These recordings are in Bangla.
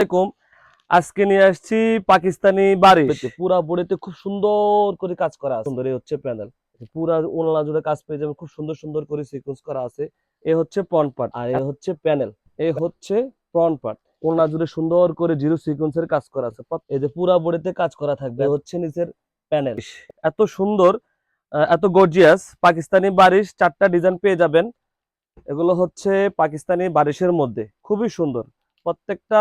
আসসালামাইকুম। আজকে নিয়ে আসছি পাকিস্তানি বারিশ। পুরা বডিতে খুব সুন্দর করে কাজ করা আছে। সুন্দর, এই হচ্ছে প্যানেল। পুরা ওড়না জুড়ে কাজ পেয়ে যাবেন, খুব সুন্দর সুন্দর করে সিকোয়েন্স করা আছে। এ হচ্ছে ফ্রন্ট পার্ট আর এ হচ্ছে প্যানেল। এ হচ্ছে ফ্রন্ট পার্ট। ওড়না জুড়ে সুন্দর করে জিরো সিকোয়েন্সের কাজ করা আছে। এই যে পুরা বডিতে কাজ করা থাকবে। এ হচ্ছে নিচের প্যানেল। এত সুন্দর, এত গর্জিয়াস পাকিস্তানি বারিশ 4টা ডিজাইন পেয়ে যাবেন। এগুলো হচ্ছে পাকিস্তানি বারিশের মধ্যে খুবই সুন্দর। প্রত্যেকটা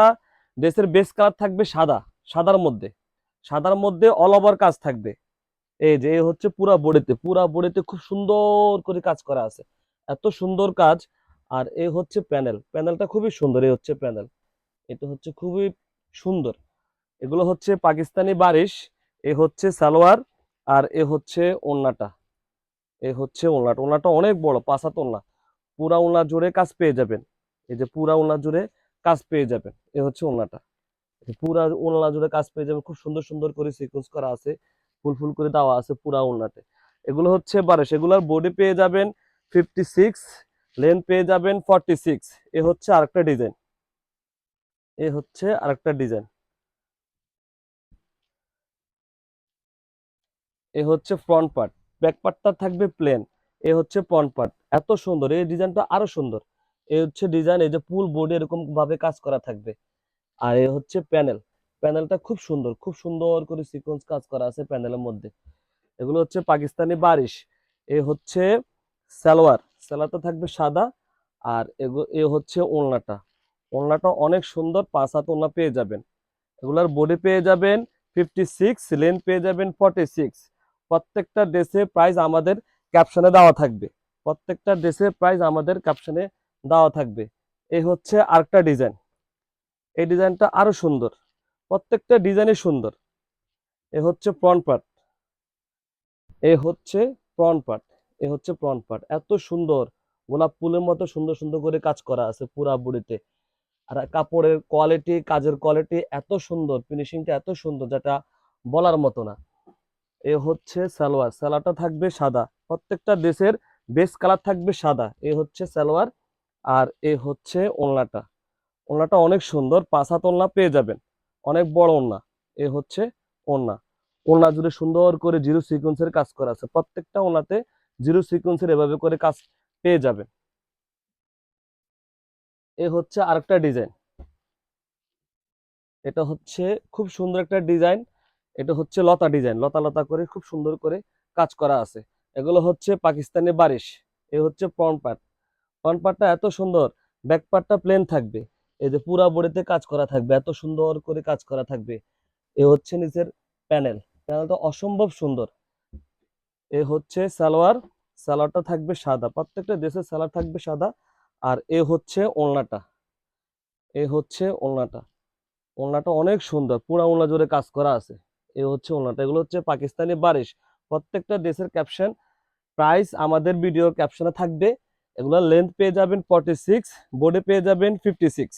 ড্রেসের বেস কালার থাকবে সাদা, সাদার মধ্যে অল ওভার কাজ থাকবে। এই যে এই হচ্ছে পুরা বডিতে খুব সুন্দর করে কাজ করা আছে, এত সুন্দর কাজ। আর এই হচ্ছে প্যানেলটা খুবই সুন্দর। এই হচ্ছে প্যানেল, এটা হচ্ছে খুবই সুন্দর। এগুলো হচ্ছে পাকিস্তানি বারিশ। এ হচ্ছে সালোয়ার আর এ হচ্ছে ওড়নাটা। ওড়নাটা অনেক বড়, 5 হাত ওড়না। পুরা ওড়না জুড়ে কাজ পেয়ে যাবেন। এই যে পুরা ওড়না জুড়ে কাজ পেয়ে যাবেন। এই হচ্ছে ওড়নাটা। পুরা ওড়না জুড়ে কাজ পেয়ে যাবেন, খুব সুন্দর সুন্দর করে সিকোয়েন্স করা আছে, ফুল ফুল করে দেওয়া আছে পুরা ওড়নাতে। এগুলো হচ্ছে বারিশ। এগুলোর বডি পেয়ে যাবেন 56, লেন্থ পেয়ে যাবেন 46। এ হচ্ছে আরেকটা ডিজাইন। এ হচ্ছে আরেকটা ডিজাইন। এ হচ্ছে ফ্রন্ট পার্ট। ব্যাক পার্টটা থাকবে প্লেন। এ হচ্ছে ফ্রন্ট পার্ট। এত সুন্দর, এই ডিজাইনটা আরো সুন্দর। এ হচ্ছে ডিজাইন, এই যে ফুল বডি এরকম ভাবে কাজ করা থাকবে। আর এ হচ্ছে প্যানেলটা খুব সুন্দর, খুব সুন্দর করে সিকোয়েন্স কাজ করা আছে প্যানেলের মধ্যে। এগুলো হচ্ছে পাকিস্তানি বারিশ। এ হচ্ছে সালোয়ারটা থাকবে সাদা। আর এ হচ্ছে ওড়নাটা অনেক সুন্দর, 5 হাত ওড়না পেয়ে যাবেন। এগুলার বডি পেয়ে যাবেন 56, লেন্থ পেয়ে যাবেন 46। প্রত্যেকটা ড্রেসের প্রাইস আমাদের ক্যাপশনে দেওয়া থাকবে। প্রত্যেকটা ড্রেসের প্রাইস আমাদের ক্যাপশনে দেওয়া থাকবে। এই হচ্ছে আরেকটা ডিজাইন। এই ডিজাইনটা আরো সুন্দর, প্রত্যেকটা ডিজাইনই সুন্দর। এ হচ্ছে ফ্রন্ট পার্ট। এ হচ্ছে ফ্রন্ট পার্ট। এ হচ্ছে ফ্রন্ট পার্ট। এত সুন্দর, গোলাপ ফুলের মতো সুন্দর সুন্দর করে কাজ করা আছে পুরা বডিতে। আর কাপড়ের কোয়ালিটি, কাজের কোয়ালিটি এত সুন্দর, ফিনিশিংটা এত সুন্দর যেটা বলার মতো না। এ হচ্ছে সালোয়ারটা থাকবে সাদা। প্রত্যেকটা ড্রেসের বেস কালার থাকবে সাদা। এ হচ্ছে সালোয়ার আর এ হচ্ছে ওড়নাটা অনেক সুন্দর, 5 হাত ওড়না পেয়ে যাবেন, অনেক বড় ওড়না। এ হচ্ছে ওড়না। ওড়না জুড়ে সুন্দর করে জিরো সিকোয়েন্সের কাজ করা আছে। প্রত্যেকটা ওড়নাতে জিরো সিকোয়েন্সের এভাবে করে কাজ পেয়ে যাবেন। এ হচ্ছে আরেকটা ডিজাইন। এটা হচ্ছে খুব সুন্দর একটা ডিজাইন। এটা হচ্ছে লতা ডিজাইন, লতা লতা করে খুব সুন্দর করে কাজ করা আছে। এগুলো হচ্ছে পাকিস্তানি বারিশ। এ হচ্ছে ফ্রন্ট পার্টটা এত সুন্দর। ব্যাক পার্টটা প্লেন থাকবে। এই যে পুরা বডিতে কাজ করা থাকবে, এত সুন্দর করে কাজ করা থাকবে। এ হচ্ছে নিচের প্যানেলটা অসম্ভব সুন্দর। এ হচ্ছে সালোয়ারটা থাকবে সাদা। প্রত্যেকটা ড্রেসের সালোয়ার থাকবে সাদা। আর এ হচ্ছে ওড়নাটা। এ হচ্ছে ওড়নাটা অনেক সুন্দর, পুরা ওড়না জুড়ে কাজ করা আছে। এ হচ্ছে ওড়নাটা। এগুলো হচ্ছে পাকিস্তানি বারিশ। প্রত্যেকটা ড্রেসের ক্যাপশন, প্রাইস আমাদের ভিডিও ক্যাপশনে থাকবে। এগুলোর লেন্থ পেয়ে যাবেন 46, বডি পেয়ে যাবেন 56।